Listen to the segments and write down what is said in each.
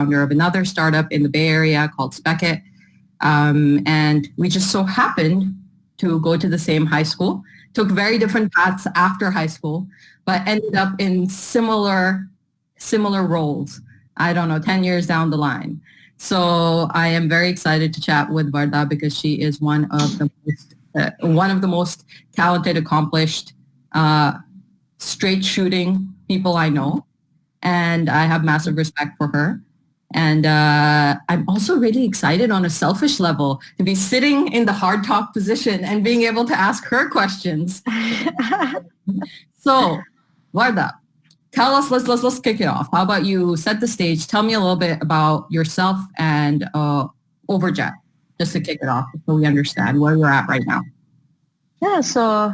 founder of another startup in the Bay Area called Speckit. And we just so happened to go to the same high school, took very different paths after high school, but ended up in similar roles, I don't know, 10 years down the line. So I am very excited to chat with Wardah because she is one of the most talented, accomplished, straight shooting people I know. And I have massive respect for her. And I'm also really excited on a selfish level to be sitting in the hard talk position and being able to ask her questions. So, Wardah, tell us, let's kick it off. How about you set the stage? Tell me a little bit about yourself and Overjet, just to kick it off so we understand where you're at right now. Yeah, so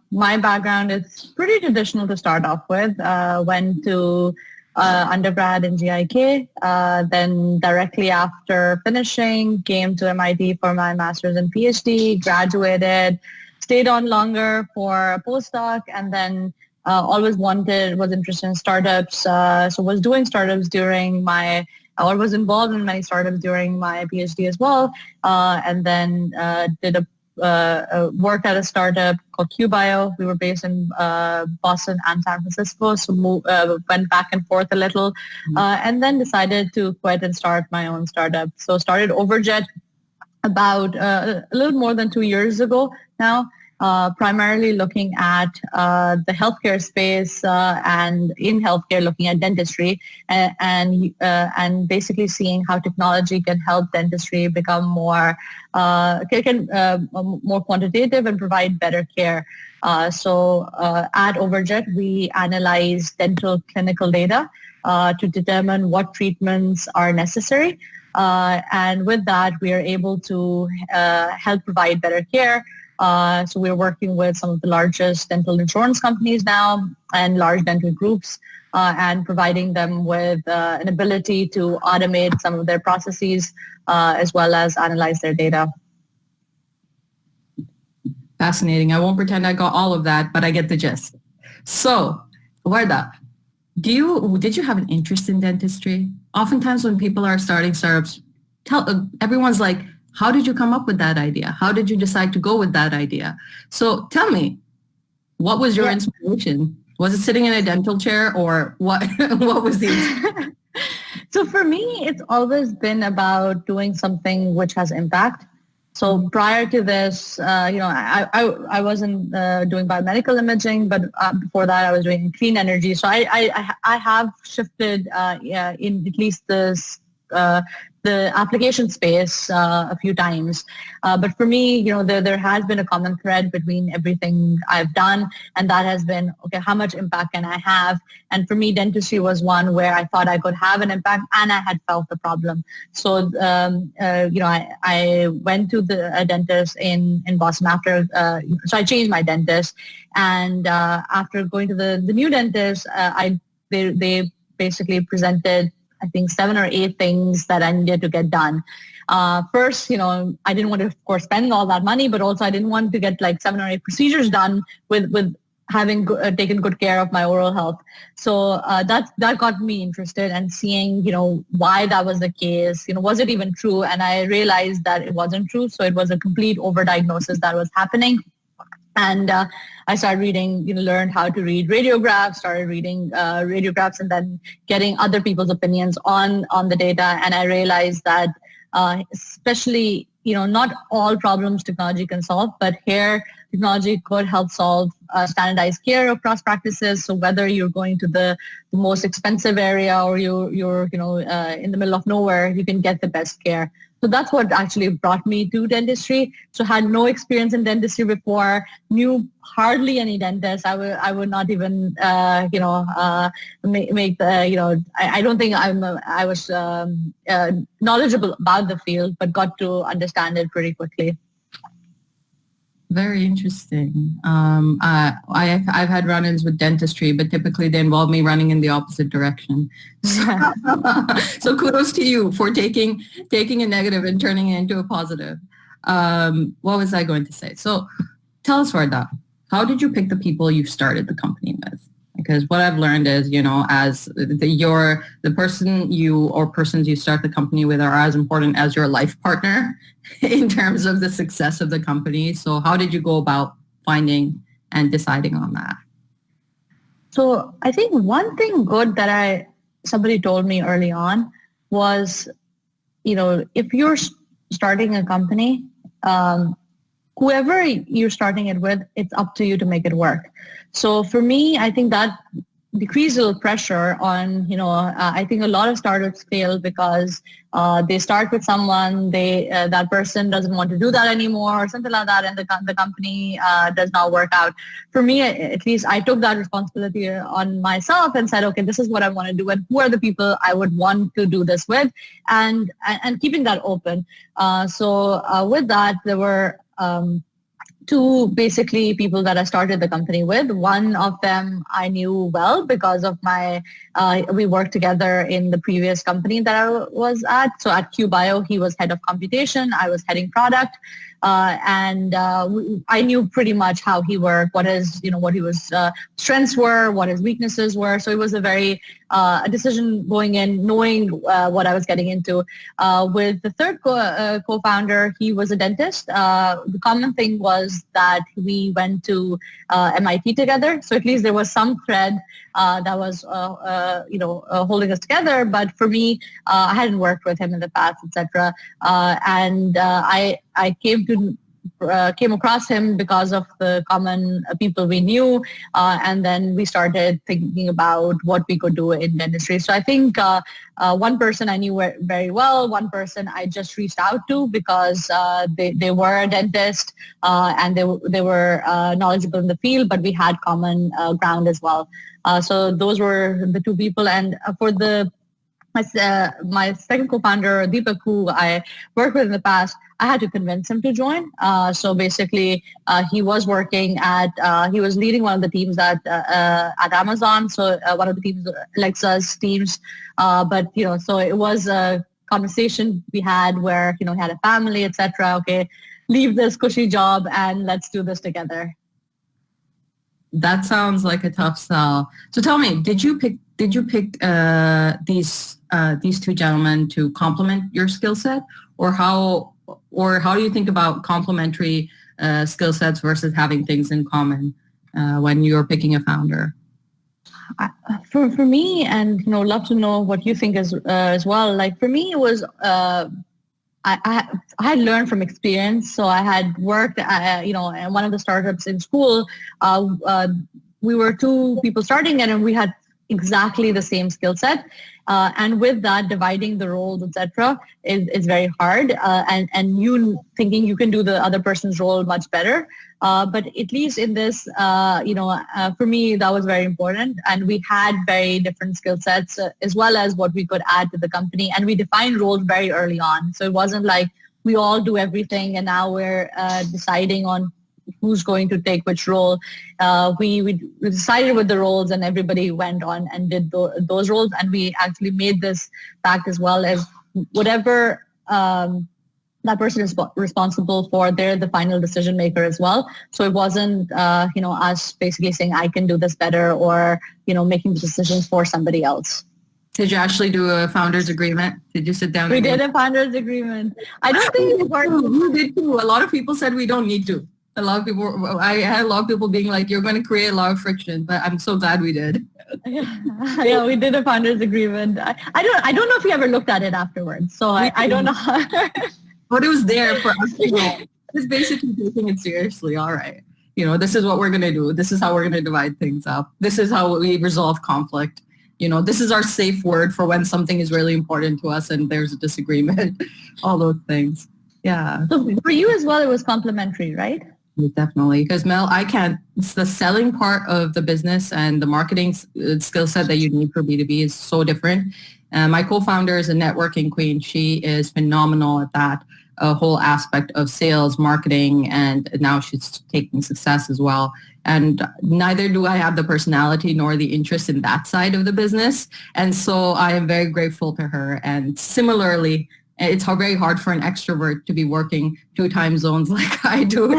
my background is pretty traditional to start off with. Went to undergrad in GIK, then directly after finishing, came to MIT for my master's and PhD, graduated, stayed on longer for a postdoc, and then was interested in startups. So was doing startups was involved in many startups during my PhD as well, and then did worked at a startup called QBio. We were based in Boston and San Francisco, so went back and forth a little, and then decided to quit and start my own startup. So started Overjet about a little more than 2 years ago now, primarily looking at the healthcare space and in healthcare looking at dentistry and basically seeing how technology can help dentistry become more more quantitative and provide better care. So at Overjet, we analyze dental clinical data to determine what treatments are necessary. And with that, we are able to help provide better care. So we're working with some of the largest dental insurance companies now and large dental groups and providing them with an ability to automate some of their processes as well as analyze their data. Fascinating. I won't pretend I got all of that, but I get the gist. So, Wardah, did you have an interest in dentistry? Oftentimes when people are starting startups, everyone's like, how did you come up with that idea? How did you decide to go with that idea? So tell me, what was your inspiration? Was it sitting in a dental chair or what? What was the So for me, it's always been about doing something which has impact. So prior to this, I wasn't doing biomedical imaging, but before that I was doing clean energy. So I have shifted in at least the application space a few times. But for me, there has been a common thread between everything I've done, and that has been, okay, how much impact can I have? And for me, dentistry was one where I thought I could have an impact, and I had felt the problem. So, I went to a dentist in Boston after, so I changed my dentist. And after going to the new dentist, they basically presented, I think, 7 or 8 things that I needed to get done. First, I didn't want to, of course, spend all that money, but also I didn't want to get like 7 or 8 procedures done with having taken good care of my oral health. So that got me interested and seeing, why that was the case. Was it even true? And I realized that it wasn't true. So it was a complete overdiagnosis that was happening. And I started reading, learned how to read radiographs, started reading radiographs and then getting other people's opinions on the data. And I realized that especially, not all problems technology can solve, but here technology could help solve standardized care across practices. So whether you're going to the most expensive area or you're in the middle of nowhere, you can get the best care. So that's what actually brought me to dentistry. So had no experience in dentistry before, knew hardly any dentists. I would not even, make the, I don't think I was knowledgeable about the field, but got to understand it pretty quickly. Very interesting. I've had run-ins with dentistry, but typically they involve me running in the opposite direction. So kudos to you for taking a negative and turning it into a positive. What was I going to say? So tell us, Wardah, how did you pick the people you started the company with? Like, because what I've learned is, as the person persons you start the company with are as important as your life partner in terms of the success of the company. So how did you go about finding and deciding on that? So I think one thing good that somebody told me early on was, if you're starting a company, whoever you're starting it with, it's up to you to make it work. So for me, I think that decreased a little pressure on, I think a lot of startups fail because they start with someone, that person doesn't want to do that anymore or something like that, and the company does not work out. For me, at least, I took that responsibility on myself and said, okay, this is what I want to do, and who are the people I would want to do this with, and keeping that open. So with that, there were two basically people that I started the company with. One of them I knew well because of we worked together in the previous company that I was at. So at QBio, he was head of computation, I was heading product. I knew pretty much how he worked, what his strengths were, what his weaknesses were. So it was a very a decision going in, knowing what I was getting into. With the third co-founder, he was a dentist. The common thing was that we went to MIT together. So at least there was some thread that was holding us together. But for me, I hadn't worked with him in the past, etc. I came across him because of the common people we knew, and then we started thinking about what we could do in dentistry. So I think one person I knew very well, one person I just reached out to because they were a dentist and they were knowledgeable in the field, but we had common ground as well. So those were the two people. And for my second co-founder, Deepak, who I worked with in the past, I had to convince him to join. So basically, he was he was leading one of the teams at Amazon. So one of the teams, Alexa's teams. So it was a conversation we had where, he had a family, etc. Okay, leave this cushy job and let's do this together. That sounds like a tough sell. So tell me, did you pick these two gentlemen to complement your skill set, or how do you think about complementary skill sets versus having things in common when you're picking a founder? For me, and love to know what you think as well. Like for me, it was I had learned from experience. So I had worked, in one of the startups in school. We were two people starting it, and we had exactly the same skill set. And with that, dividing the roles, etc., is very hard. And you thinking you can do the other person's role much better. But at least in this, for me, that was very important. And we had very different skill sets as well as what we could add to the company. And we defined roles very early on. So it wasn't like we all do everything and now we're deciding on who's going to take which role. We decided with the roles and everybody went on and did those roles. And we actually made this fact as well as whatever that person is responsible for, they're the final decision maker as well. So it wasn't, us basically saying, I can do this better or, making the decisions for somebody else. Did you actually do a founder's agreement? Did you sit down? We did a founder's agreement. I don't think it worked. We did too. A lot of people said we don't need to. I had a lot of people being like, you're going to create a lot of friction, but I'm so glad we did. Yeah, we did a founder's agreement. I don't know if we ever looked at it afterwards. So I don't know. But it was there for us to go. It's basically taking it seriously. All right. This is what we're going to do. This is how we're going to divide things up. This is how we resolve conflict. This is our safe word for when something is really important to us and there's a disagreement, all those things. Yeah. So for you as well, it was complementary, right? Definitely. Because Mel, it's the selling part of the business and the marketing skill set that you need for B2B is so different. My co-founder is a networking queen. She is phenomenal at that whole aspect of sales, marketing, and now she's taking success as well. And neither do I have the personality nor the interest in that side of the business. And so I am very grateful to her. And similarly, it's very hard for an extrovert to be working 2 time zones like I do.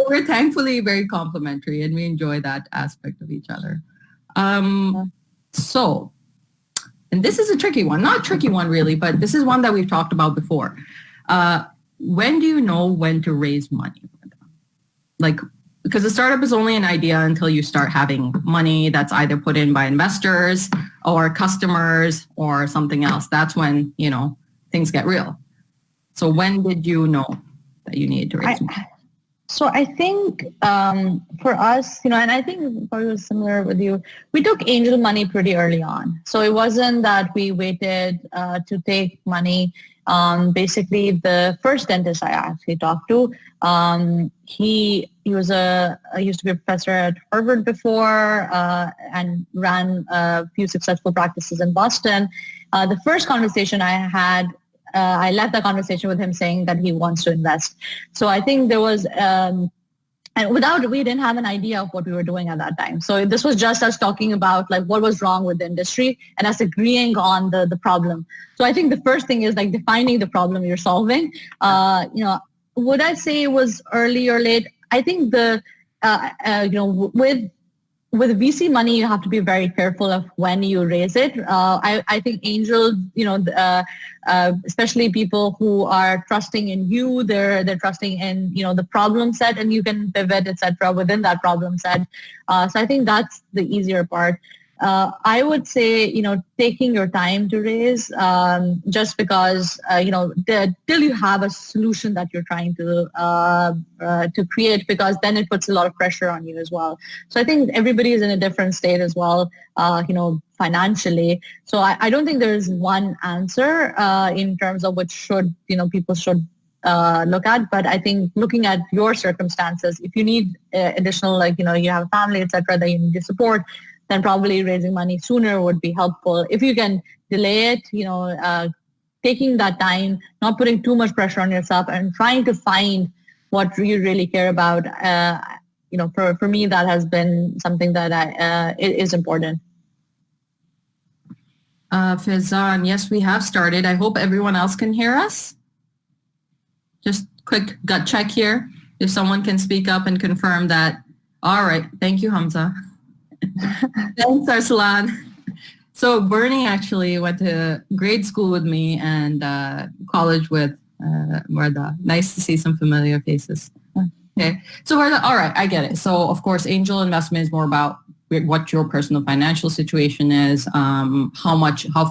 We're thankfully very complementary and we enjoy that aspect of each other. So, and this is a tricky one, not a tricky one really, but this is one that we've talked about before. When do you know when to raise money? Like, because a startup is only an idea until you start having money that's either put in by investors or customers or something else. That's when, things get real. So when did you know that you needed to raise money? So I think for us, and I think probably was similar with you, we took angel money pretty early on. So it wasn't that we waited to take money. Basically, the first dentist I actually talked to, he used to be a professor at Harvard before and ran a few successful practices in Boston. The first conversation I had, I left the conversation with him saying that he wants to invest. So I think there was, and we didn't have an idea of what we were doing at that time. So this was just us talking about like what was wrong with the industry and us agreeing on the problem. So I think the first thing is like defining the problem you're solving. Would I say it was early or late? I think with VC money, you have to be very careful of when you raise it. I think angels, especially people who are trusting in you, they're trusting in, the problem set, and you can pivot, etc. within that problem set. So I think that's the easier part. I would say, taking your time to raise, just because, till you have a solution that you're trying to create, because then it puts a lot of pressure on you as well. So I think everybody is in a different state as well, financially. So I don't think there's one answer in terms of which people should look at, but I think looking at your circumstances, if you need additional, you have a family, etc., that you need to support, then probably raising money sooner would be helpful. If you can delay it, taking that time, not putting too much pressure on yourself, and trying to find what you really care about. For me, that has been something that is important. Faizan, yes, we have started. I hope everyone else can hear us. Just quick gut check here. If someone can speak up and confirm that. All right. Thank you, Hamza. Thanks, Arsalan. So Bernie actually went to grade school with me and college with Wardah. Nice to see some familiar faces. Okay. So Wardah, all right, I get it. So of course, angel investment is more about what your personal financial situation is, how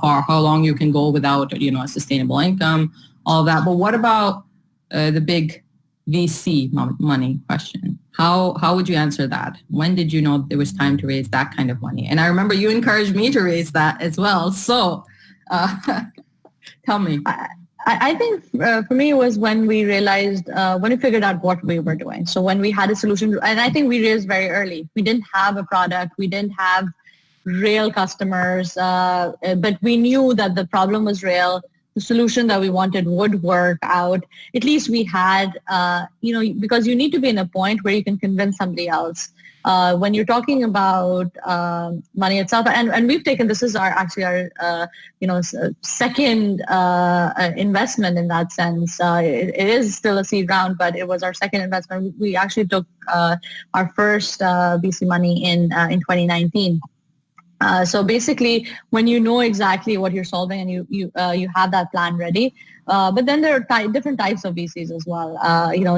far, how long you can go without, a sustainable income, all that. But what about the big VC money question? How would you answer that? When did you know there was time to raise that kind of money? And I remember you encouraged me to raise that as well. So tell me. I think for me it was when we realized, when we figured out what we were doing. So when we had a solution, and I think we raised very early. We didn't have a product. We didn't have real customers, but we knew that the problem was real. The solution that we wanted would work out. At least we had, because you need to be in a point where you can convince somebody else. When you're talking about money itself, and we've taken, this is our second investment in that sense. It is still a seed round, but it was our second investment. We actually took our first VC money in 2019. So basically, when you know exactly what you're solving and you have that plan ready, but then there are different types of VCs as well.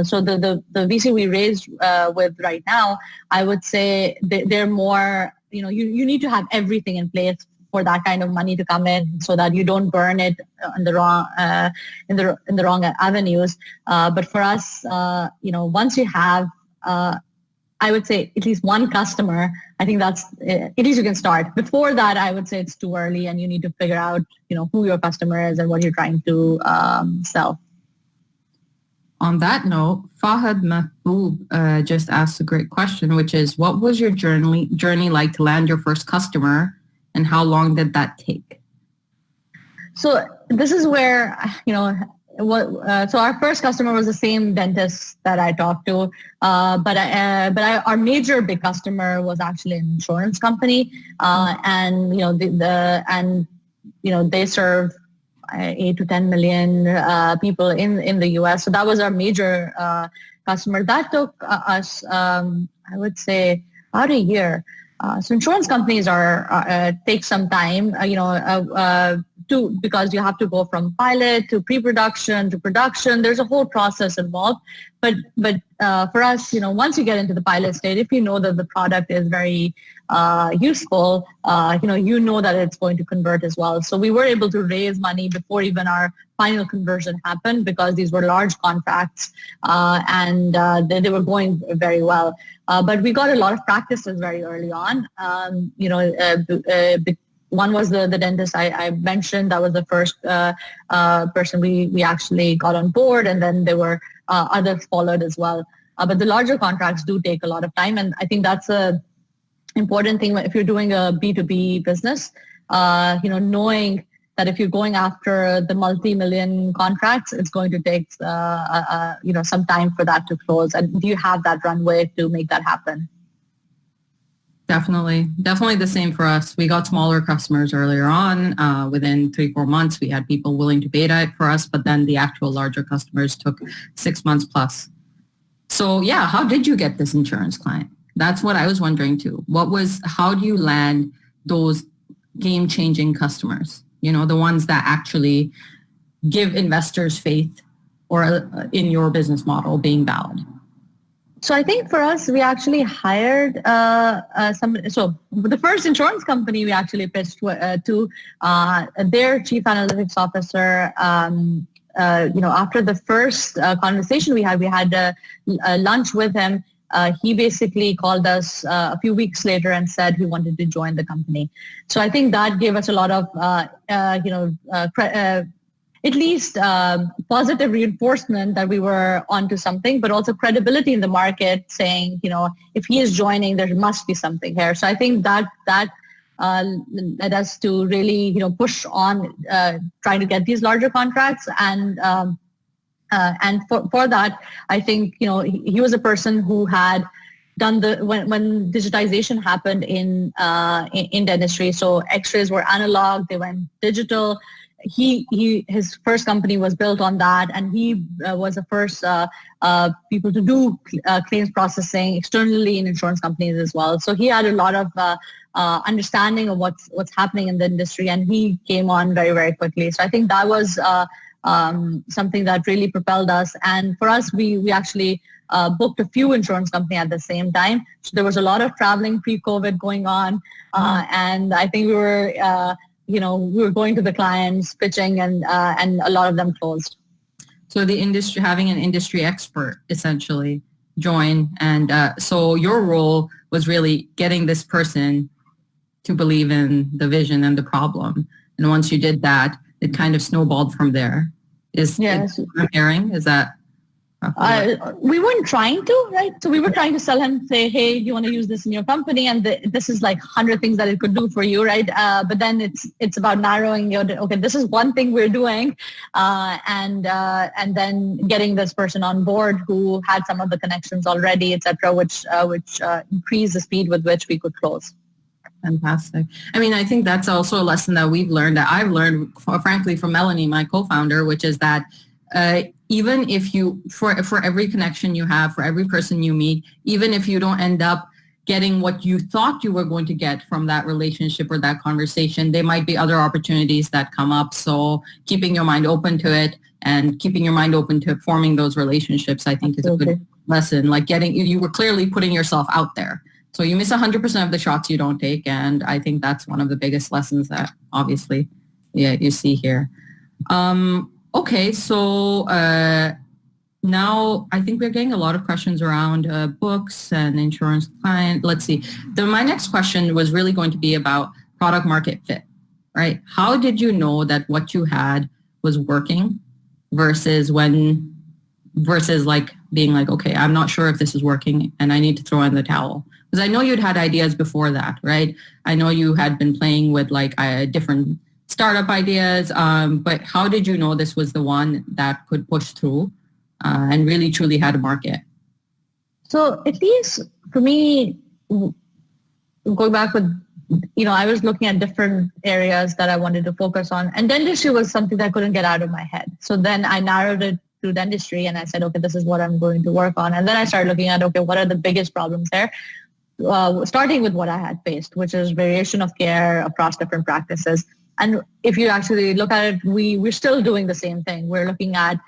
So the VC we raised with right now, I would say they're more, you need to have everything in place for that kind of money to come in, so that you don't burn it in the wrong in the wrong avenues. But for us, once you have, I would say at least one customer, I think that's, at least you can start. Before that, I would say it's too early and you need to figure out, who your customer is and what you're trying to sell. On that note, Fahad Mahbub just asked a great question, which is, what was your journey like to land your first customer and how long did that take? So this is where, so our first customer was the same dentist that I talked to, but our major big customer was actually an insurance company, and they serve 8 to 10 million people in the US. So that was our major customer. That took us, I would say, about a year. So insurance companies take some time, because you have to go from pilot to pre-production to production. There's a whole process involved. But for us, once you get into the pilot state, if you know that the product is very useful, you know that it's going to convert as well. So we were able to raise money before even our final conversion happened because these were large contracts and they were going very well. But we got a lot of practices very early on. One was the dentist I mentioned. That was the first person we actually got on board, and then there were others followed as well. But the larger contracts do take a lot of time, and I think that's a important thing if you're doing a B2B business. Knowing that if you're going after the multi-million contracts, it's going to take some time for that to close. And do you have that runway to make that happen? Definitely the same for us. We got smaller customers earlier on. Within 3-4 months, we had people willing to beta it for us, but then the actual larger customers took 6 months plus. So yeah, how did you get this insurance client? That's what I was wondering too. How do you land those game-changing customers? The ones that actually give investors faith or in your business model being valid. So I think for us, we actually hired somebody. So the first insurance company we actually pitched to their chief analytics officer. After the first conversation we had a lunch with him. He basically called us a few weeks later and said he wanted to join the company. So I think that gave us a lot of, at least positive reinforcement that we were onto something, but also credibility in the market saying, if he is joining, there must be something here. So I think that led us to really, push on trying to get these larger contracts. And for that, I think, he was a person who had done when digitization happened in dentistry. So x-rays were analog, they went digital. His first company was built on that, and he was the first people to do claims processing externally in insurance companies as well. So he had a lot of understanding of what's happening in the industry, and he came on very, very quickly. So I think that was something that really propelled us. And for us, we actually booked a few insurance companies at the same time. So there was a lot of traveling pre-COVID going on, and I think we were going to the clients, pitching, and a lot of them closed. So the industry, having an industry expert essentially join, and so your role was really getting this person to believe in the vision and the problem. And once you did that, it kind of snowballed from there. Yes. What I'm hearing? Is that? We weren't trying to, right? So we were trying to sell him, say, hey, you want to use this in your company? And this is like 100 things that it could do for you, right? But then it's about narrowing okay, this is one thing we're doing. And then getting this person on board who had some of the connections already, et cetera, which increased the speed with which we could close. Fantastic. I mean, I think that's also a lesson that we've learned, that I've learned, frankly, from Melanie, my co-founder, which is that even if you, for every connection you have, for every person you meet, even if you don't end up getting what you thought you were going to get from that relationship or that conversation, there might be other opportunities that come up. So keeping your mind open to it and keeping your mind open to forming those relationships, I think is a good lesson. Like you were clearly putting yourself out there. So you miss 100% of the shots you don't take. And I think that's one of the biggest lessons that obviously you see here. Okay, so now I think we're getting a lot of questions around books and insurance client. Let's see. My next question was really going to be about product market fit, right? How did you know that what you had was working versus like being like, okay, I'm not sure if this is working and I need to throw in the towel? Because I know you'd had ideas before that, right? I know you had been playing with like different startup ideas, but how did you know this was the one that could push through and really truly had a market? So at least for me, going back with, I was looking at different areas that I wanted to focus on, and dentistry was something that I couldn't get out of my head. So then I narrowed it to dentistry and I said, okay, this is what I'm going to work on. And then I started looking at, okay, what are the biggest problems there? starting with what I had faced, which is variation of care across different practices. And if you actually look at it, we're still doing the same thing. We're looking at,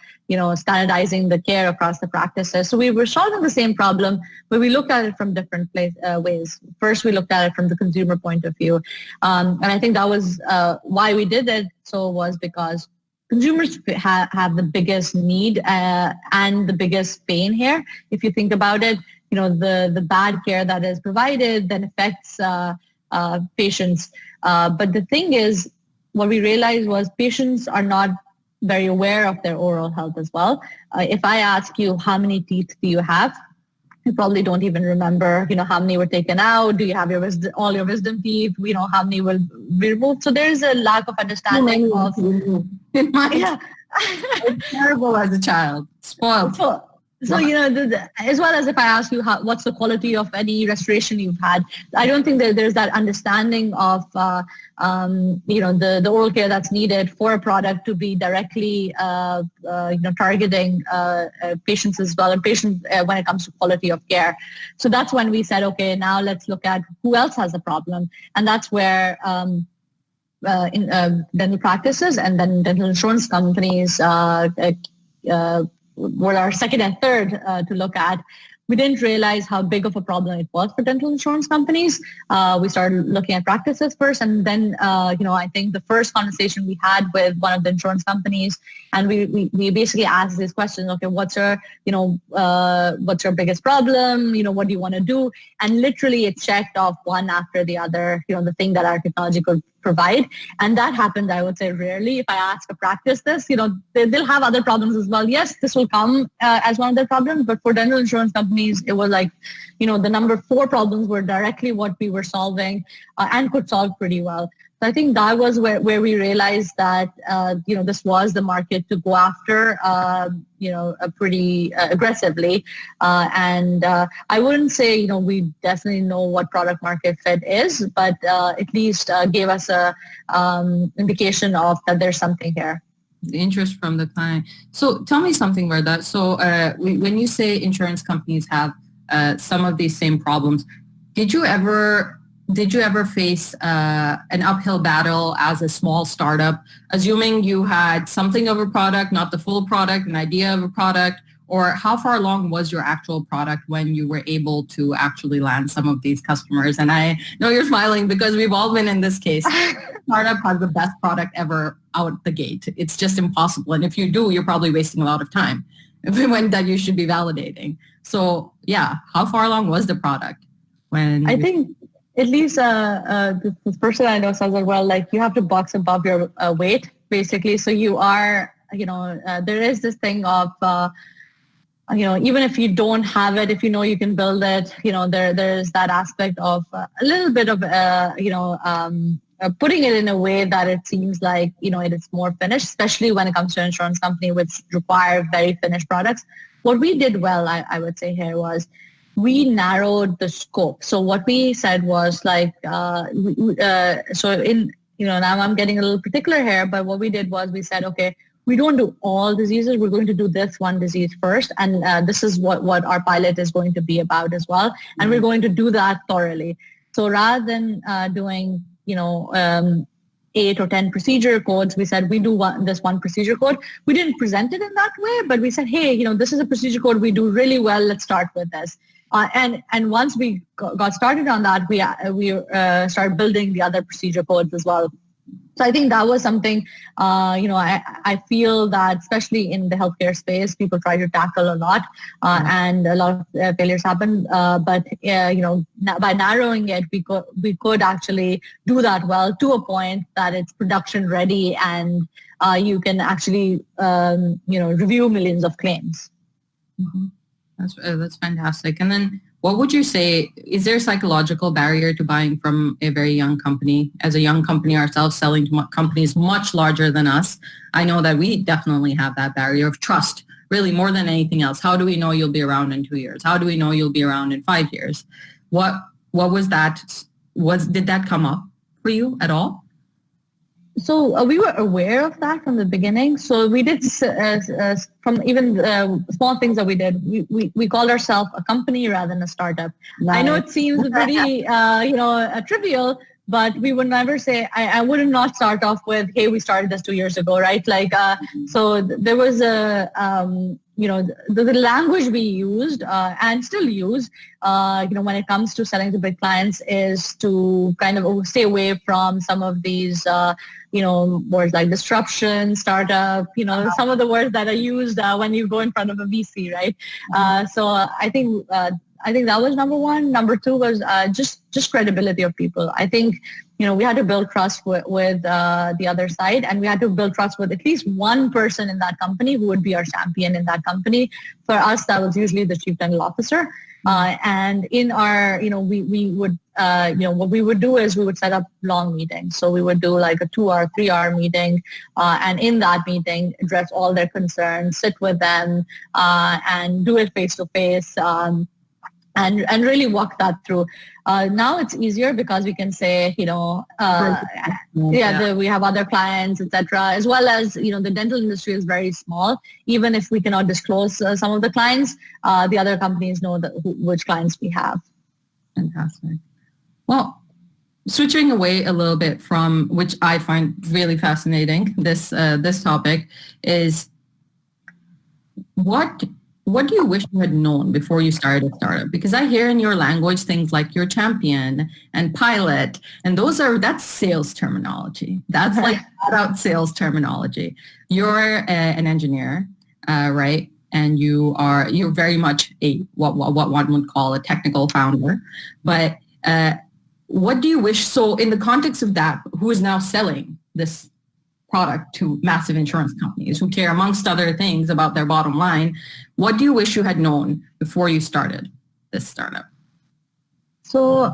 standardizing the care across the practices. So we were solving the same problem, but we looked at it from different ways. First, we looked at it from the consumer point of view. And I think that was why we did it. So was because consumers have the biggest need and the biggest pain here. If you think about it, the bad care that is provided then affects patients. But the thing is, what we realized was patients are not very aware of their oral health as well. If I ask you how many teeth do you have, you probably don't even remember, how many were taken out. Do you have all your wisdom teeth? How many will be removed? So there's a lack of understanding of. Yeah. It's terrible as a child. Spoiled. So as well as if I ask you what's the quality of any restoration you've had, I don't think that there's that understanding of the oral care that's needed for a product to be directly targeting patients as well, and patients when it comes to quality of care. So that's when we said, okay, now let's look at who else has a problem, and that's where in dental practices and then dental insurance companies were our second and third to look at. We didn't realize how big of a problem it was for dental insurance companies. We started looking at practices first, and then I think the first conversation we had with one of the insurance companies, and we basically asked this question: okay, what's your biggest problem? What do you want to do? And literally, it checked off one after the other. The thing that our technology could provide, and that happened, I would say, rarely. If I ask a practice this, they'll have other problems as well. Yes, this will come as one of their problems, but for dental insurance companies, it was like, the number 4 problems were directly what we were solving and could solve pretty well. So I think that was where we realized that, this was the market to go after, pretty aggressively. And I wouldn't say, we definitely know what product market fit is, but at least gave us a indication of that there's something here. The interest from the client. So tell me something, Wardah. So when you say insurance companies have some of these same problems, did you ever face an uphill battle as a small startup, assuming you had something of a product, not the full product, an idea of a product, or how far along was your actual product when you were able to actually land some of these customers? And I know you're smiling because we've all been in this case. Startup has the best product ever out the gate. It's just impossible. And if you do, you're probably wasting a lot of time when that you should be validating. So yeah, how far along was the product when? I think at least this person I know says that, well, like you have to box above your weight, basically. So you are, there is this thing of, even if you don't have it, if you can build it, there's that aspect of a little bit of, putting it in a way that it seems like, it is more finished, especially when it comes to an insurance company, which require very finished products. What we did well, I would say here was, we narrowed the scope. So what we said was like, now I'm getting a little particular here, but what we did was we said, okay, we don't do all diseases. We're going to do this one disease first. And this is what our pilot is going to be about as well. And we're going to do that thoroughly. So rather than doing, 8 or 10 procedure codes, we said we do this one procedure code. We didn't present it in that way, but we said, hey, this is a procedure code we do really well. Let's start with this. And once we got started on that, we started building the other procedure codes as well. So I think that was something, I feel that especially in the healthcare space, people try to tackle a lot and a lot of failures happen. But by narrowing it, we could actually do that well to a point that it's production ready and you can actually, review millions of claims. Mm-hmm. That's fantastic. And then what would you say, is there a psychological barrier to buying from a very young company? As a young company ourselves, selling to companies much larger than us, I know that we definitely have that barrier of trust, really more than anything else. How do we know you'll be around in 2 years? How do we know you'll be around in 5 years? What was that? Did that come up for you at all? So we were aware of that from the beginning. So we did from even small things that we did. We called ourselves a company rather than a startup. Nice. I know it seems pretty trivial, but we would never say. I would not start off with, "Hey, we started this 2 years ago," right? Like so, there was a the language we used and still use, when it comes to selling to big clients is to kind of stay away from some of these, words like disruption, startup, some of the words that are used when you go in front of a VC, right? So I think that was number one. Number two was just credibility of people. I think, we had to build trust with the other side, and we had to build trust with at least one person in that company who would be our champion in that company. For us, that was usually the chief technical officer. And in our, we would, what we would do is we would set up long meetings. So we would do like a 2-hour, 3-hour meeting. And in that meeting, address all their concerns, sit with them, and do it face to face. And really walk that through. Now it's easier because we can say, we have other clients, etc. As well as, the dental industry is very small. Even if we cannot disclose some of the clients, the other companies know which clients we have. Fantastic. Well, switching away a little bit from, which I find really fascinating, this topic is what do you wish you had known before you started a startup? Because I hear in your language things like you're champion and pilot, and that's sales terminology. That's like out sales terminology. You're an engineer, right? And you're very much what one would call a technical founder. But what do you wish? So in the context of that, who is now selling this product to massive insurance companies who care, amongst other things, about their bottom line? What do you wish you had known before you started this startup? So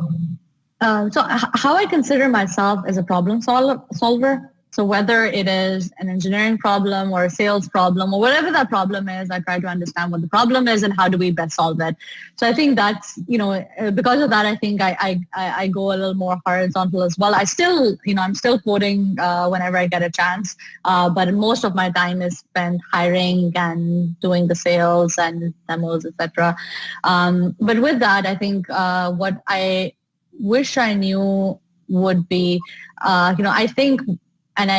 how I consider myself as a problem solver. So whether it is an engineering problem or a sales problem or whatever that problem is, I try to understand what the problem is and how do we best solve it. So I think that's, because of that, I think I go a little more horizontal as well. I still, I'm still coding whenever I get a chance, but most of my time is spent hiring and doing the sales and demos, etc. But with that, I think what I wish I knew would be, I think, and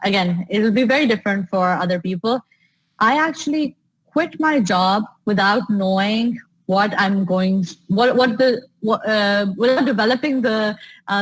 again, it'll be very different for other people. I actually quit my job without knowing without developing the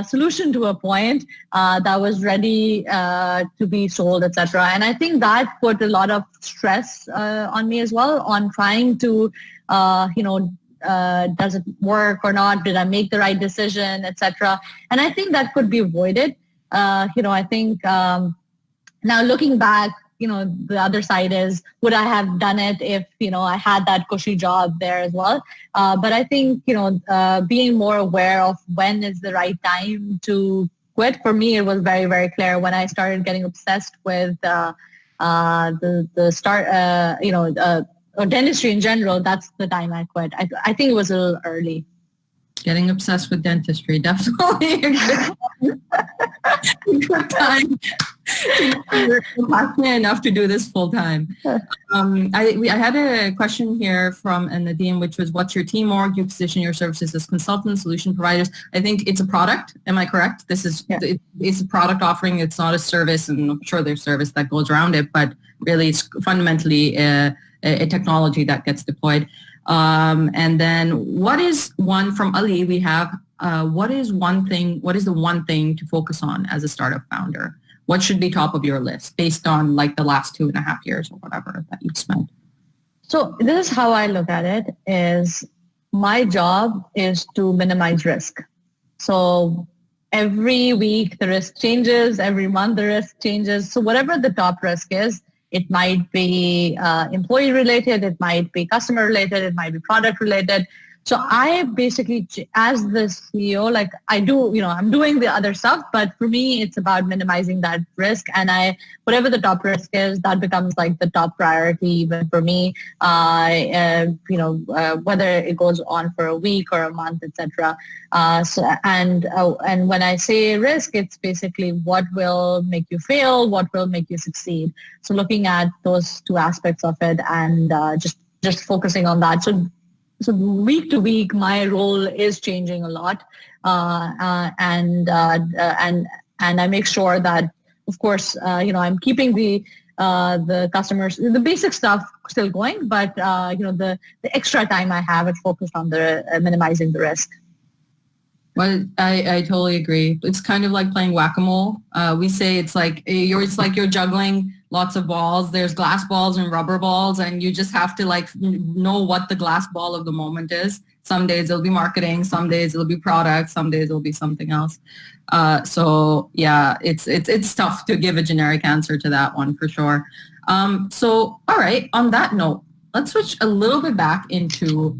solution to a point that was ready to be sold, etc. And I think that put a lot of stress on me as well, on trying to, does it work or not? Did I make the right decision, etc. And I think that could be avoided. I think now looking back, the other side is, would I have done it if, I had that cushy job there as well? But I think, being more aware of when is the right time to quit, for me, it was very, very clear when I started getting obsessed with the dentistry in general. That's the time I quit. I think it was a little early. Getting obsessed with dentistry, definitely a good time. You're passionate enough to do this full time. I had a question here from Nadeem, which was, what's your team org? You position your services as consultants, solution providers. I think it's a product. Am I correct? It's a product offering. It's not a service, and I'm sure there's service that goes around it, but really it's fundamentally a technology that gets deployed. And then what is one from Ali? We have, what is the one thing to focus on as a startup founder? What should be top of your list based on like the last 2.5 years or whatever that you've spent? So this is how I look at it, is my job is to minimize risk. So every week the risk changes, every month the risk changes. So whatever the top risk is, it might be employee related, it might be customer related, it might be product related. So I basically, as the CEO, like I do, I'm doing the other stuff, but for me, it's about minimizing that risk. And whatever the top risk is, that becomes like the top priority even for me, whether it goes on for a week or a month, etc. And when I say risk, it's basically what will make you fail, what will make you succeed. So looking at those two aspects of it and just focusing on that. So week to week, my role is changing a lot, and I make sure that, of course, I'm keeping the customers, the basic stuff still going, but the extra time I have, it's focused on the minimizing the risk. Well, I totally agree. It's kind of like playing whack-a-mole. We say it's like you're juggling lots of balls. There's glass balls and rubber balls, and you just have to like know what the glass ball of the moment is. Some days it'll be marketing, some days it'll be product, some days it'll be something else. So yeah, it's tough to give a generic answer to that one for sure. So all right, on that note, let's switch a little bit back into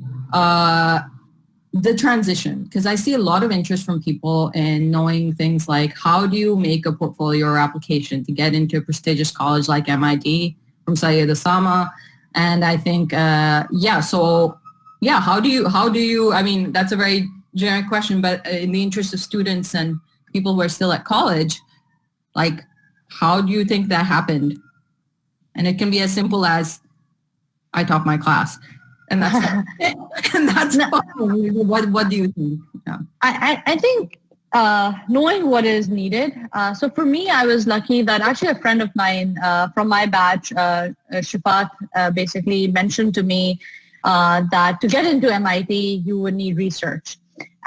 the transition, because I see a lot of interest from people in knowing things like how do you make a portfolio or application to get into a prestigious college like MIT from Syed Osama. And I think, how do you, I mean, that's a very generic question, but in the interest of students and people who are still at college, like, how do you think that happened? And it can be as simple as I taught my class. And that's and that's what do you think? Yeah. I think knowing what is needed. So for me, I was lucky that actually a friend of mine from my batch, Shifat, basically mentioned to me that to get into MIT, you would need research.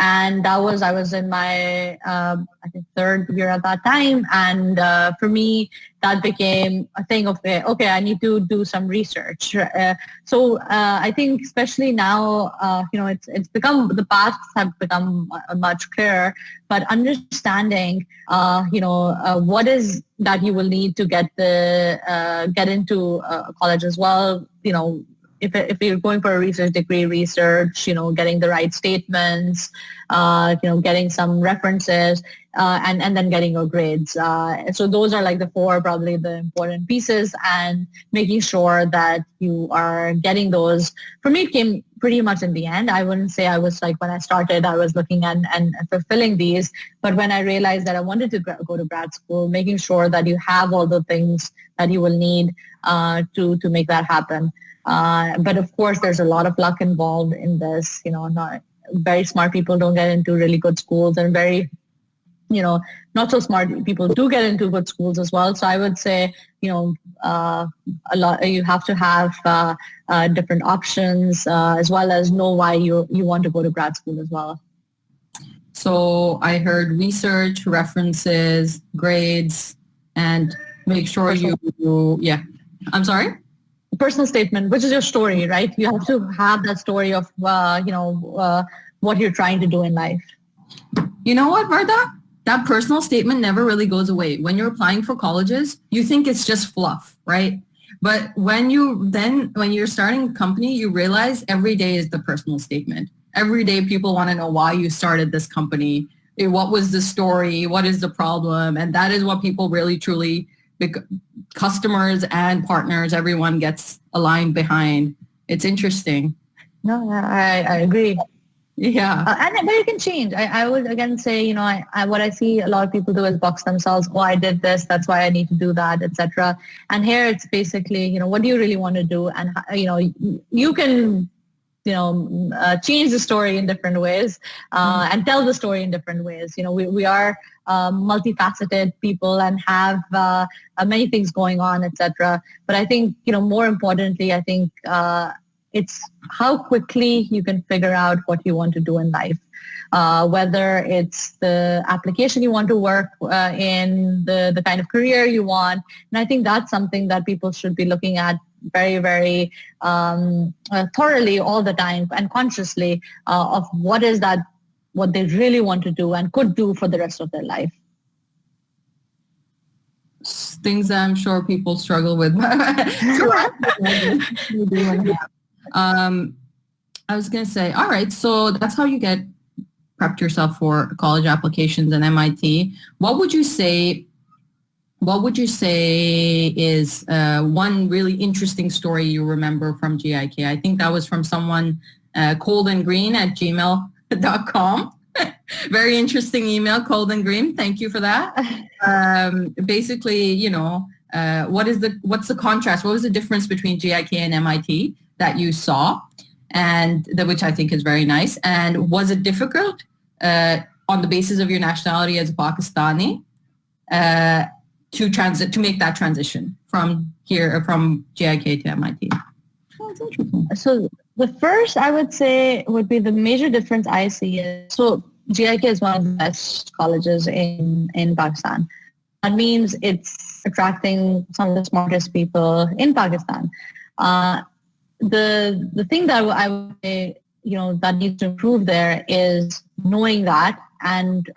And I was in my, I think, third year at that time. And for me, that became a thing of, okay, I need to do some research. So I think especially now, it's become, the paths have become much clearer, but understanding, what is that you will need to get into college as well, if you're going for a research degree, getting the right statements, getting some references, and then getting your grades. So those are like the four, probably the important pieces, and making sure that you are getting those. For me, it came pretty much in the end. I wouldn't say I was like, when I started, I was looking and fulfilling these, but when I realized that I wanted to go to grad school, making sure that you have all the things that you will need to make that happen. But of course, there's a lot of luck involved in this. Not very smart people don't get into really good schools, and very, not so smart people do get into good schools as well. So I would say, a lot. You have to have different options, as well as know why you want to go to grad school as well. So I heard research, references, grades, and make sure yeah. I'm sorry? Personal statement, which is your story, right? You have to have that story of, what you're trying to do in life. You know what, Wardah? That personal statement never really goes away. When you're applying for colleges, you think it's just fluff, right? But when you're starting a company, you realize every day is the personal statement. Every day people want to know why you started this company. What was the story? What is the problem? And that is what people really, truly, customers and partners, everyone gets aligned behind. It's interesting. No, I agree. Yeah. But you can change. I would again say, what I see a lot of people do is box themselves. Oh, I did this, that's why I need to do that, etc. And here it's basically, what do you really want to do? And, you can, change the story in different ways, and tell the story in different ways. We are multifaceted people and have many things going on, etc. But I think, more importantly, I think it's how quickly you can figure out what you want to do in life, whether it's the application you want to work in, the kind of career you want. And I think that's something that people should be looking at very, very thoroughly all the time and consciously, of what they really want to do and could do for the rest of their life. Things that I'm sure people struggle with. I was going to say, all right, so that's how you get prepped yourself for college applications and MIT. What would you say is one really interesting story you remember from GIK? I think that was from someone, coldandgreen@gmail.com. Very interesting email, Cold and Green. Thank you for that. Basically, what's the contrast? What was the difference between GIK and MIT that you saw, and which I think is very nice? And was it difficult on the basis of your nationality as a Pakistani to make that transition from GIK to MIT? Oh, that's interesting. So the first I would say would be the major difference I see is, so GIK is one of the best colleges in Pakistan. That means it's attracting some of the smartest people in Pakistan. The thing that I would say, that needs to improve there is knowing that and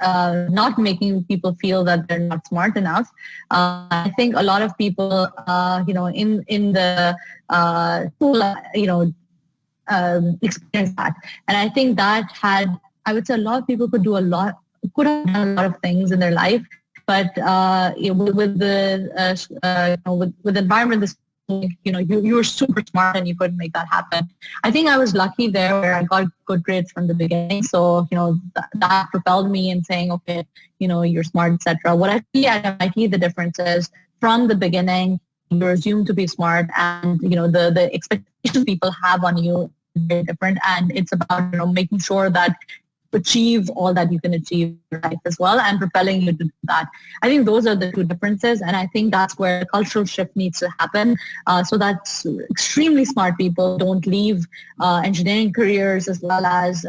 not making people feel that they're not smart enough. I think a lot of people, in the school, experience that. And I think that I would say a lot of people could have done a lot of things in their life, but with the environment, you were super smart and you couldn't make that happen. I think I was lucky there where I got good grades from the beginning. So, that propelled me in saying, okay, you're smart, etc. What I see at MIT, the difference is from the beginning, you're assumed to be smart, and, the expectations people have on you is very different. And it's about, making sure that achieve all that you can achieve in life as well, and propelling you to do that. I think those are the two differences, and I think that's where a cultural shift needs to happen, so that extremely smart people don't leave engineering careers as well as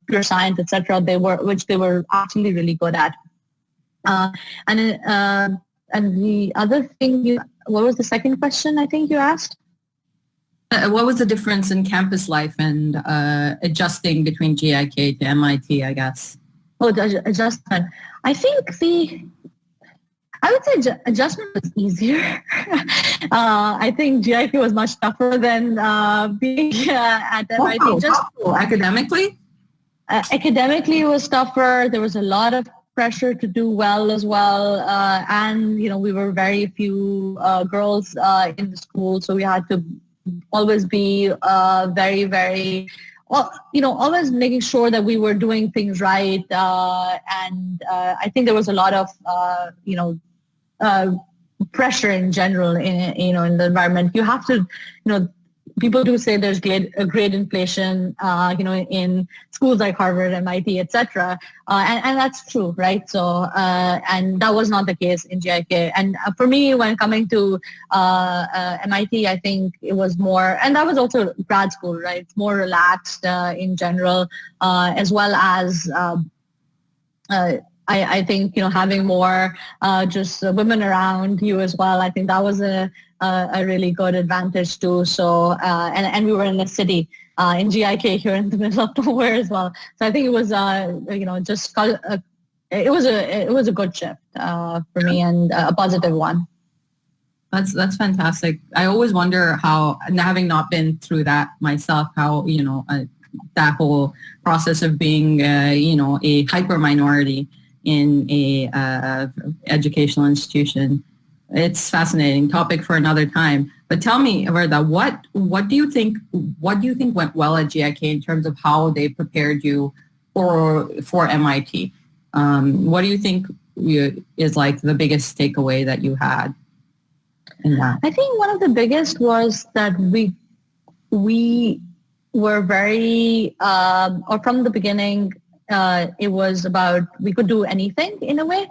pure science, etc. Which they were actually really good at. And the other thing, what was the second question I think you asked? What was the difference in campus life and adjusting between GIK to MIT, I guess? Oh, the adjustment. I think I would say adjustment was easier. I think GIK was much tougher than being at MIT. Academically? Academically, it was tougher. There was a lot of pressure to do well as well. And, we were very few girls in the school, so we had to always be very, very, always making sure that we were doing things right. And I think there was a lot of, pressure in general in the environment. You have to, people do say there's great inflation, in schools like Harvard, MIT, etc. And that's true, right? So, and that was not the case in GIK. And for me, when coming to MIT, I think it was more, and that was also grad school, right? It's more relaxed in general, as well as I think, having more just women around you as well. I think that was a really good advantage too. So, and we were in a city in GIK here in the middle of nowhere as well. So I think it was, it was a good shift for me, and a positive one. That's fantastic. I always wonder how, having not been through that myself, how, that whole process of being, a hyper minority in a educational institution. It's fascinating topic for another time. But tell me, Wardah, what do you think went well at GIK in terms of how they prepared you for MIT? What do you think is like the biggest takeaway that you had in that? I think one of the biggest was that we were very, or from the beginning, it was about, we could do anything in a way,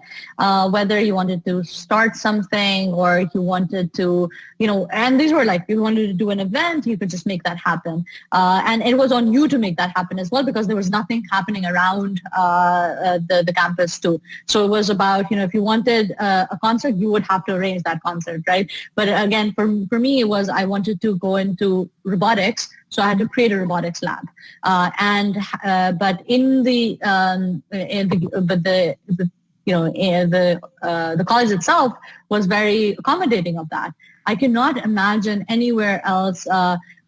whether you wanted to start something or you wanted to, and these were like, if you wanted to do an event, you could just make that happen. And it was on you to make that happen as well, because there was nothing happening around the campus too. So it was about, if you wanted a concert, you would have to arrange that concert, right? But again, for me, it was, I wanted to go into robotics. So I had to create a robotics lab, but the college itself was very accommodating of that. I cannot imagine anywhere else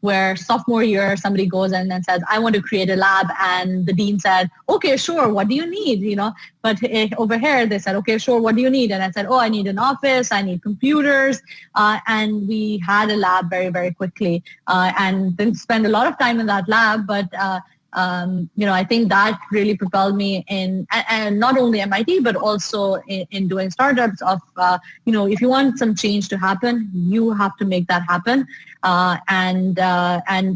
where sophomore year somebody goes in and says, I want to create a lab, and the dean said, okay, sure, what do you need? But over here they said, okay, sure, what do you need? And I said, I need an office, I need computers, and we had a lab very, very quickly, and then spend a lot of time in that lab. But I think that really propelled me in, and not only MIT, but also in doing startups of, if you want some change to happen, you have to make that happen. And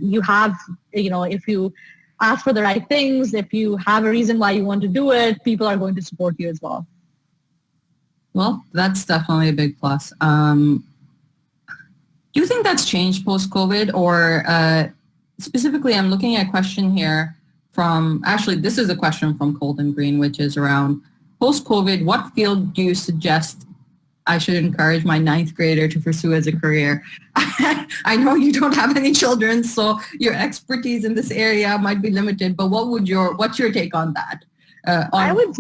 you have, if you ask for the right things, if you have a reason why you want to do it, people are going to support you as well. Well, that's definitely a big plus. Do you think that's changed post-COVID, or specifically, I'm looking at a question here this is a question from Colton Green, which is around post-COVID, what field do you suggest I should encourage my 9th grader to pursue as a career? I know you don't have any children, so your expertise in this area might be limited, but what's your take on that? I would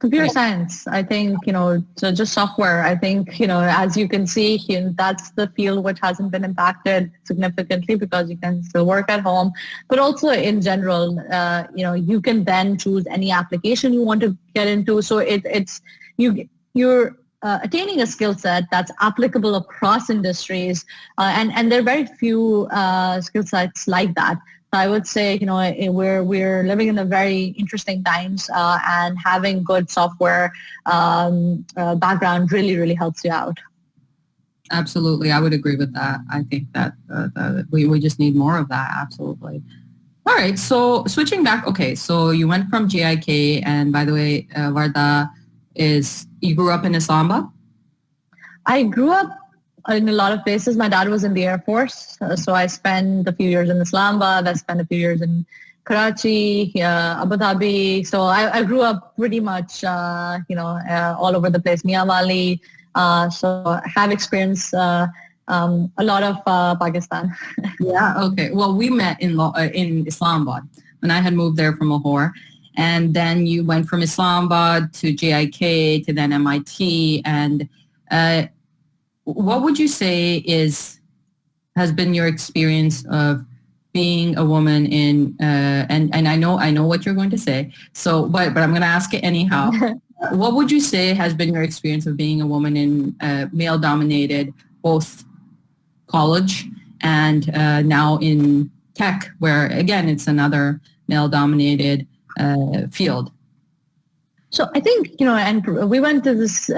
computer science. I think, so just software. I think, as you can see, that's the field which hasn't been impacted significantly because you can still work at home. But also in general, you can then choose any application you want to get into. So you're attaining a skill set that's applicable across industries, and there are very few skill sets like that. I would say, we're living in a very interesting times, and having good software background really, really helps you out. Absolutely. I would agree with that. I think that we just need more of that. Absolutely. All right. So switching back. Okay. So you went from GIK, and by the way, Wardah, you grew up in Islamabad? I grew up in a lot of places. My dad was in the Air Force, so I spent a few years in Islamabad. I spent a few years in Karachi, Abu Dhabi. So I grew up pretty much, all over the place. Miyawali. So I have experienced a lot of Pakistan. Yeah. Okay. Well, we met in Islamabad when I had moved there from Lahore. And then you went from Islamabad to JIK to then MIT. And what would you say has been your experience of being a woman in, and I know what you're going to say. So, but I'm going to ask it anyhow. What would you say has been your experience of being a woman in male-dominated both college and now in tech, where again it's another male-dominated field? So I think, and we went to this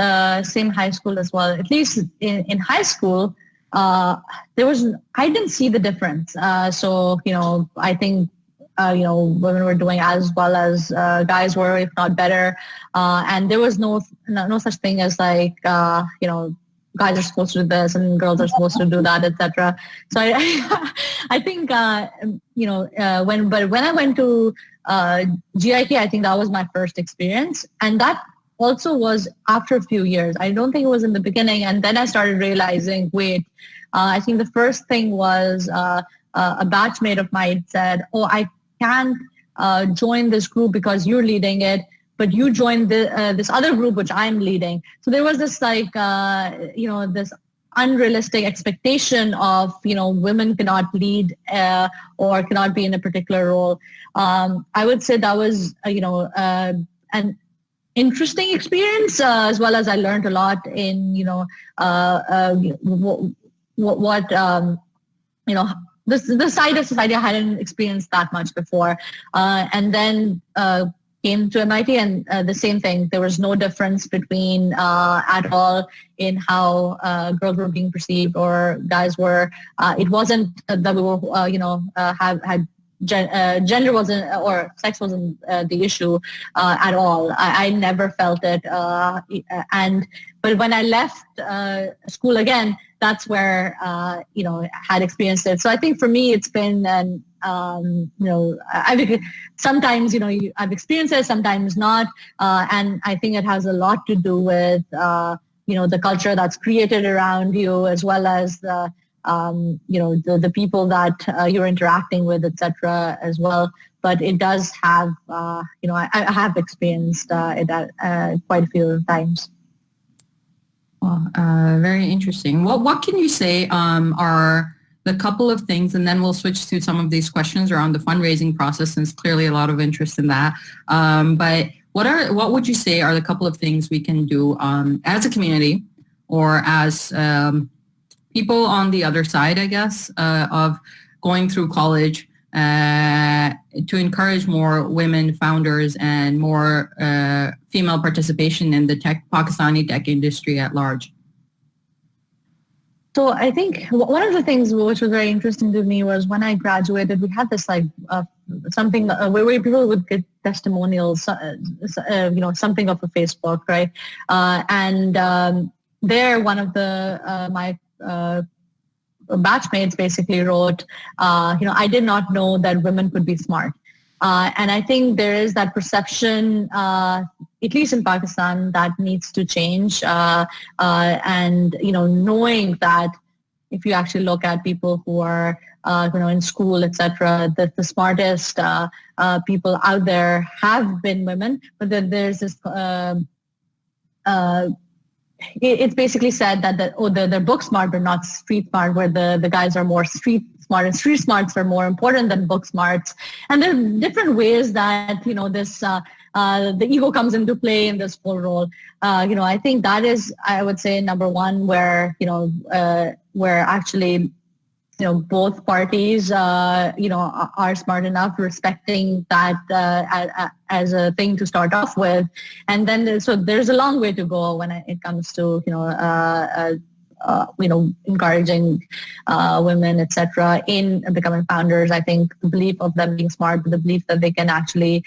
same high school as well. At least in high school, I didn't see the difference. So, I think, women were doing as well as guys were, if not better. And there was no such thing as like, guys are supposed to do this and girls are supposed to do that, etc. So I think, when I went to GIK, I think that was my first experience. And that also was after a few years. I don't think it was in the beginning. And then I started realizing, wait, I think the first thing was a batchmate of mine said, I can't join this group because you're leading it, but you joined this other group which I'm leading. So there was this like, this unrealistic expectation of, women cannot lead or cannot be in a particular role. I would say that was, an interesting experience, as well as I learned a lot in, the side of society I hadn't experienced that much before. And then came to MIT, and the same thing. There was no difference between at all in how girls were being perceived or guys were. It wasn't that we were, gender wasn't, or sex wasn't the issue at all. I never felt it. But when I left school again, that's where, I had experienced it. So I think for me, it's been sometimes, I've experienced it, sometimes not. And I think it has a lot to do with, the culture that's created around you, as well as the people that you're interacting with, etc. as well. But it does have, I have experienced it quite a few times. Well, very interesting. What can you say are the couple of things, and then we'll switch to some of these questions around the fundraising process, since clearly a lot of interest in that. But what would you say are the couple of things we can do as a community or as people on the other side, I guess, of going through college to encourage more women founders and more female participation in the Pakistani tech industry at large? So I think one of the things which was very interesting to me was when I graduated, we had this something where people would get testimonials, something off of Facebook, right? There, one of my batchmates basically wrote, I did not know that women could be smart. And I think there is that perception, at least in Pakistan, that needs to change. And, knowing that if you actually look at people who are, in school, etc., the smartest people out there have been women, but then there's this it's basically said that they're book smart but not street smart, where the guys are more street smart, and street smarts are more important than book smarts. And there are different ways that this the ego comes into play in this whole role. I think that is, I would say, number one, where where actually both parties, are smart enough, respecting that as a thing to start off with. And then there's a long way to go when it comes to, encouraging women, etc., in becoming founders. I think the belief of them being smart, the belief that they can actually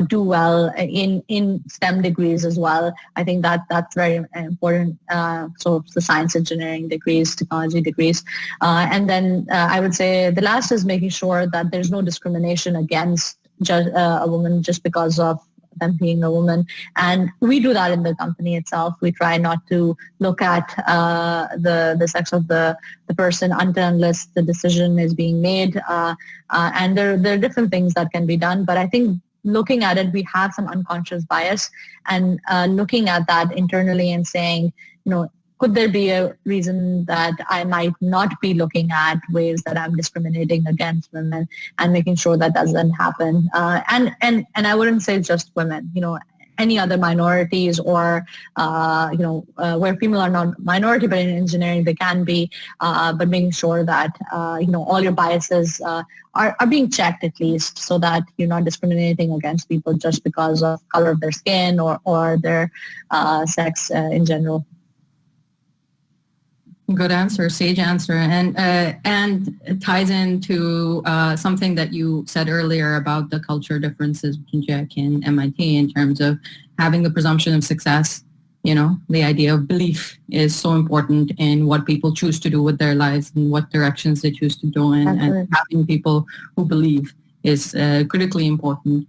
do well in STEM degrees as well. I think that's very important. So the science, engineering degrees, technology degrees. And then I would say the last is making sure that there's no discrimination against a woman just because of them being a woman. And we do that in the company itself. We try not to look at the sex of the person unless the decision is being made. And there are different things that can be done. But I think looking at it, we have some unconscious bias, and looking at that internally and saying, could there be a reason that I might not be looking at ways that I'm discriminating against women, and making sure that doesn't happen. And I wouldn't say just women, any other minorities or, where female are not minority, but in engineering they can be, but making sure that, all your biases are being checked at least, so that you're not discriminating against people just because of color of their skin or their sex in general. Good answer, sage answer, and it ties into something that you said earlier about the culture differences between JEC and MIT in terms of having the presumption of success. The idea of belief is so important in what people choose to do with their lives and what directions they choose to go in, and having people who believe is critically important.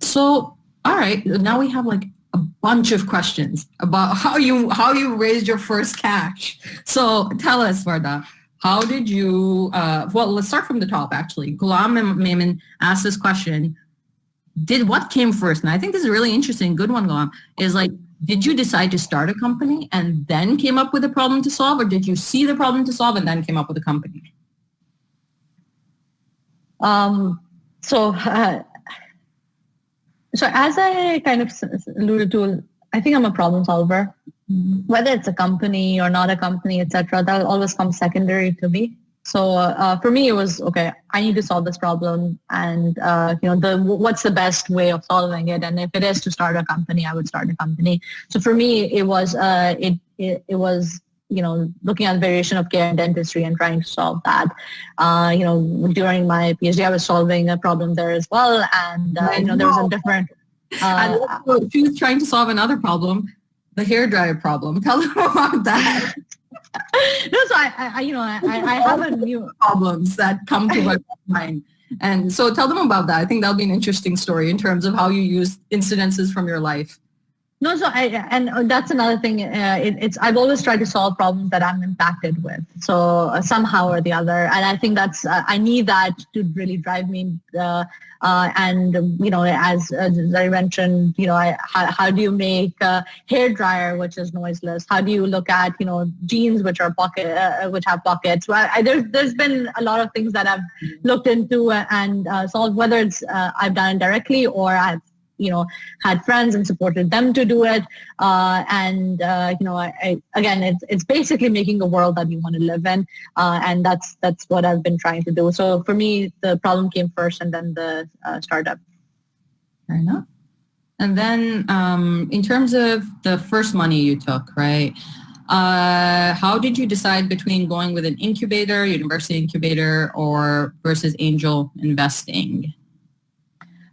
So, all right, now we have a bunch of questions about how you raised your first cash. So tell us, Wardah, how did you, let's start from the top, actually. Ghulam and Maiman asked this question, what came first? And I think this is really interesting, good one, Ghulam, is did you decide to start a company and then came up with a problem to solve, or did you see the problem to solve and then came up with a company? So as I kind of alluded to, I think I'm a problem solver. Whether it's a company or not a company, etc., that'll always come secondary to me. So for me, it was, okay, I need to solve this problem, and what's the best way of solving it? And if it is to start a company, I would start a company. So for me, it was looking at the variation of care in dentistry and trying to solve that. During my PhD, I was solving a problem there as well. And, there was a different... she was trying to solve another problem, the hairdryer problem. Tell them about that. No, so I have a new... problems that come to my mind. And so tell them about that. I think that'll be an interesting story in terms of how you use incidences from your life. No, so that's another thing. It's I've always tried to solve problems that I'm impacted with. So somehow or the other, and I think that's I need that to really drive me. And as I mentioned, how do you make a hair dryer which is noiseless? How do you look at jeans which are which have pockets? Well, there's been a lot of things that I've looked into and solved. Whether it's I've done it directly or I've had friends and supported them to do it. Again, it's basically making a world that you want to live in. And that's what I've been trying to do. So for me, the problem came first and then the startup. Fair enough. And then in terms of the first money you took, right? How did you decide between going with an incubator, university incubator, or versus angel investing?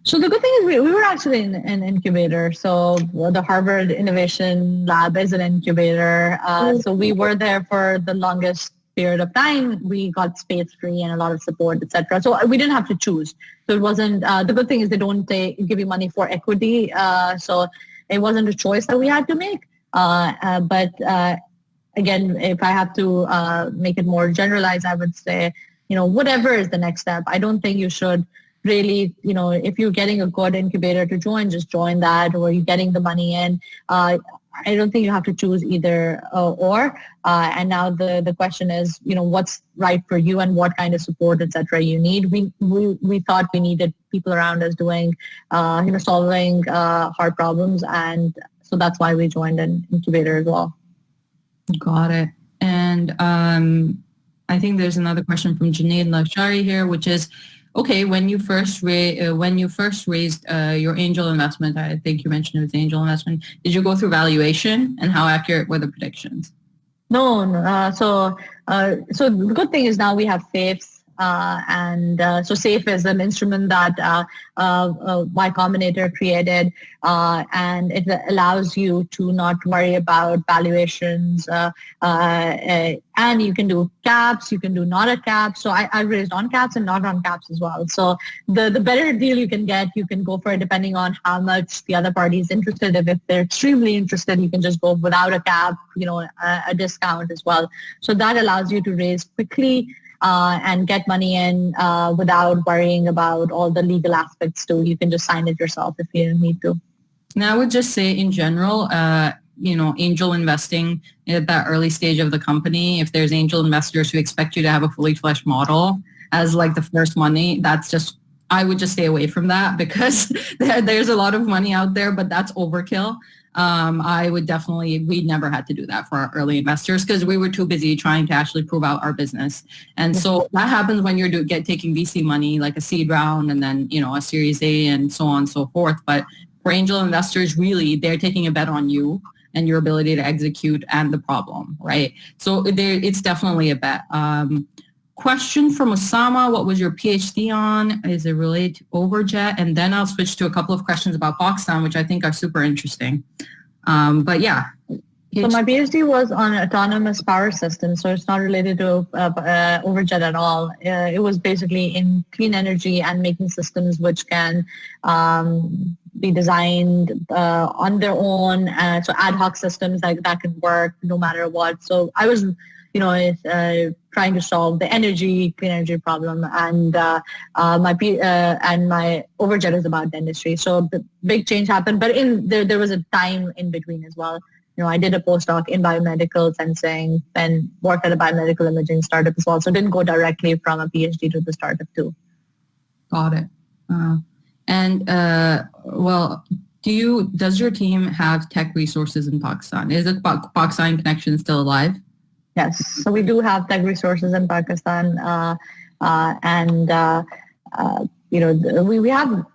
So the good thing is we were actually in an incubator. So the Harvard Innovation Lab is an incubator. So we were there for the longest period of time. We got space free and a lot of support, etc. So we didn't have to choose. So it wasn't, the good thing is they don't give you money for equity. So it wasn't a choice that we had to make. But again, if I have to make it more generalized, I would say, whatever is the next step. I don't think you should really, if you're getting a good incubator to join, just join that, or you're getting the money in. I don't think you have to choose either or. And now the question is, what's right for you and what kind of support, et cetera, you need. We thought we needed people around us doing, solving hard problems. And so that's why we joined an incubator as well. Got it. And I think there's another question from Junaid Lashari here, which is, okay, when you first raised your angel investment, I think you mentioned it was angel investment. Did you go through valuation, and how accurate were the predictions? No. So the good thing is now we have safes. So SAFE is an instrument that Y Combinator created, and it allows you to not worry about valuations, and you can do caps, you can do not a cap. So I raised on caps and not on caps as well. So the better deal you can get, you can go for it depending on how much the other party is interested. If they're extremely interested, you can just go without a cap, a discount as well. So that allows you to raise quickly and get money in without worrying about all the legal aspects too. You can just sign it yourself if you need to. Now, I would just say in general, angel investing at that early stage of the company, if there's angel investors who expect you to have a fully fleshed model as like the first money, I would just stay away from that, because there's a lot of money out there, but that's overkill. We never had to do that for our early investors because we were too busy trying to actually prove out our business. And so that happens when you're taking VC money, like a seed round and then, a Series A and so on and so forth. But for angel investors, really, they're taking a bet on you and your ability to execute and the problem, right? So it's definitely a bet. Question from Osama, what was your PhD on? Is it related to Overjet? And then I'll switch to a couple of questions about Pakistan, which I think are super interesting. But yeah. So my PhD was on autonomous power systems, so it's not related to Overjet at all. It was basically in clean energy and making systems which can be designed on their own. So ad hoc systems that can work no matter what. So I was trying to solve the clean energy problem, and my Overjet is about dentistry. So the big change happened, but there was a time in between as well. I did a postdoc in biomedical sensing and worked at a biomedical imaging startup as well. So didn't go directly from a PhD to the startup too. Got it. Does your team have tech resources in Pakistan? Is the Pakistan connection still alive? Yes, so we do have tech resources in Pakistan, we have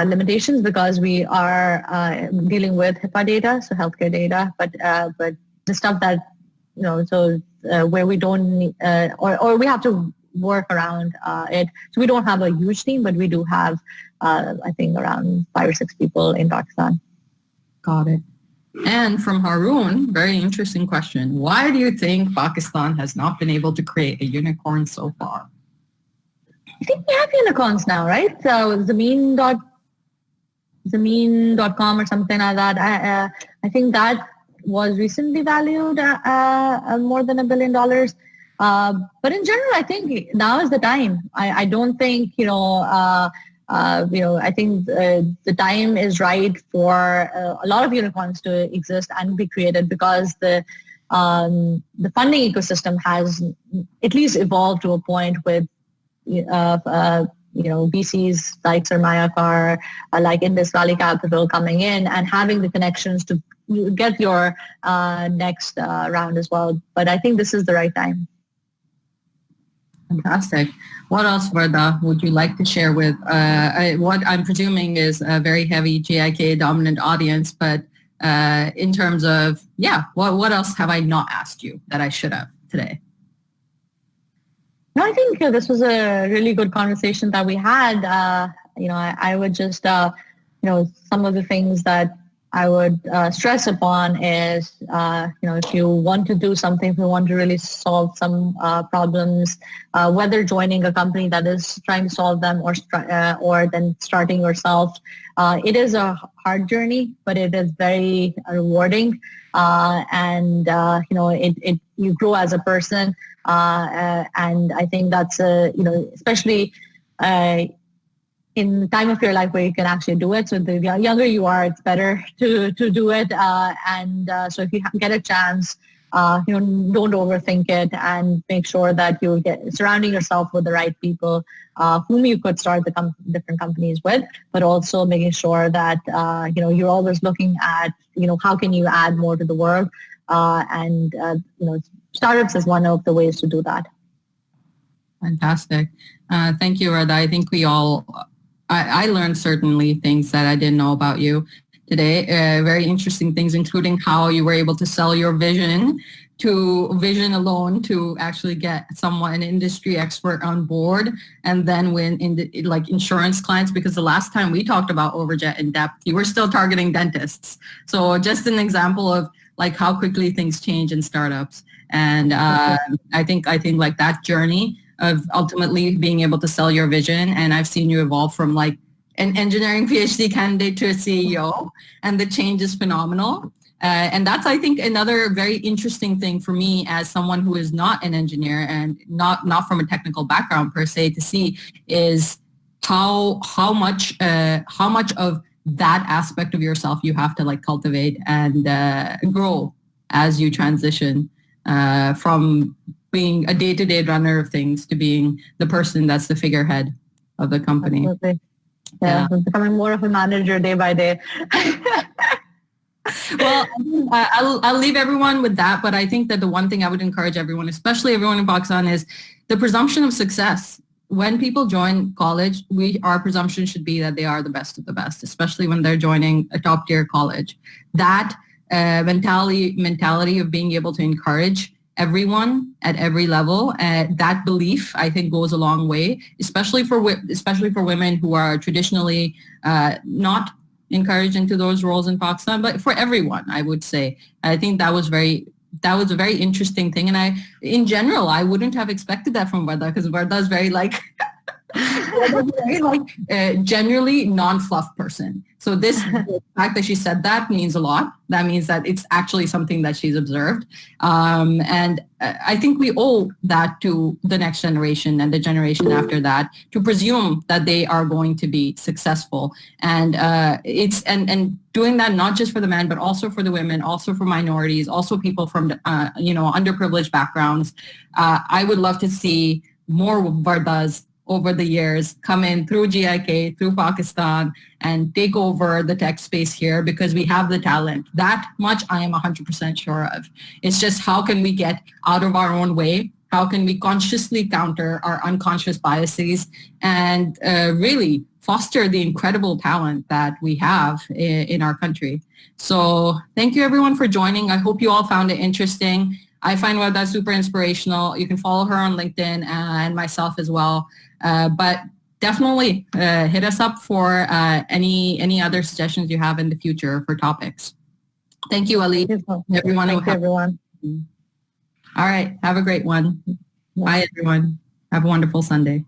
limitations because we are dealing with HIPAA data, so healthcare data, but the stuff that where we don't need, or we have to work around it. So we don't have a huge team, but we do have I think around 5 or 6 people in Pakistan. Got it. And from Haroon, very interesting question. Why do you think Pakistan has not been able to create a unicorn so far? I think we have unicorns now, right? So Zameen.com or something like that. I think that was recently valued at more than $1 billion. But in general, I think now is the time. I don't think, I think the time is right for a lot of unicorns to exist and be created, because the funding ecosystem has at least evolved to a point with VCs like Sarmayakar, like Indus Valley Capital coming in and having the connections to get your next round as well. But I think this is the right time. Fantastic. What else, Wardah, would you like to share with what I'm presuming is a very heavy GIK dominant audience, but in terms of, what else have I not asked you that I should have today? No, I think this was a really good conversation that we had. I would just, some of the things that I would stress upon is, if you want to do something, if you want to really solve some problems, whether joining a company that is trying to solve them or then starting yourself, it is a hard journey, but it is very rewarding. You grow as a person. And I think that's, especially in the time of your life where you can actually do it. So the younger you are, it's better to do it. So if you get a chance, don't overthink it, and make sure that you surrounding yourself with the right people whom you could start the different companies with, but also making sure that, you're always looking at, how can you add more to the world? Startups is one of the ways to do that. Fantastic. Thank you, Wardah. I think I learned certainly things that I didn't know about you today. Very interesting things, including how you were able to sell your vision alone to actually get an industry expert on board, and then win insurance clients, because the last time we talked about Overjet in depth, you were still targeting dentists. So just an example of how quickly things change in startups. And I think that journey of ultimately being able to sell your vision, and I've seen you evolve from an engineering PhD candidate to a CEO, and the change is phenomenal. And that's, I think, another very interesting thing for me as someone who is not an engineer and not from a technical background per se, to see is how much of that aspect of yourself you have to cultivate and grow as you transition from being a day-to-day runner of things to being the person that's the figurehead of the company. Absolutely. Yeah. Becoming more of a manager day by day. Well, I'll leave everyone with that, but I think that the one thing I would encourage everyone, especially everyone in Pakistan, is the presumption of success. When people join college, our presumption should be that they are the best of the best, especially when they're joining a top-tier college. That mentality of being able to encourage everyone at every level, that belief, I think, goes a long way, especially for women who are traditionally not encouraged into those roles in Pakistan, but for everyone, I would say. I think that was a very interesting thing. And in general, I wouldn't have expected that from Wardah, because Wardah is very generally non-fluff person. So the fact that she said that means a lot. That means that it's actually something that she's observed. And I think we owe that to the next generation and the generation after that, to presume that they are going to be successful. And and doing that not just for the men, but also for the women, also for minorities, also people from underprivileged backgrounds. I would love to see more Wardahs over the years come in through GIK, through Pakistan, and take over the tech space here, because we have the talent. That much I am 100% sure of. It's just, how can we get out of our own way? How can we consciously counter our unconscious biases and really foster the incredible talent that we have in our country? So thank you everyone for joining. I hope you all found it interesting. I find Wardah super inspirational. You can follow her on LinkedIn and myself as well. But definitely hit us up for any other suggestions you have in the future for topics. Thank you, Ali. Thank you, everyone. All right. Have a great one. Bye, everyone. Have a wonderful Sunday.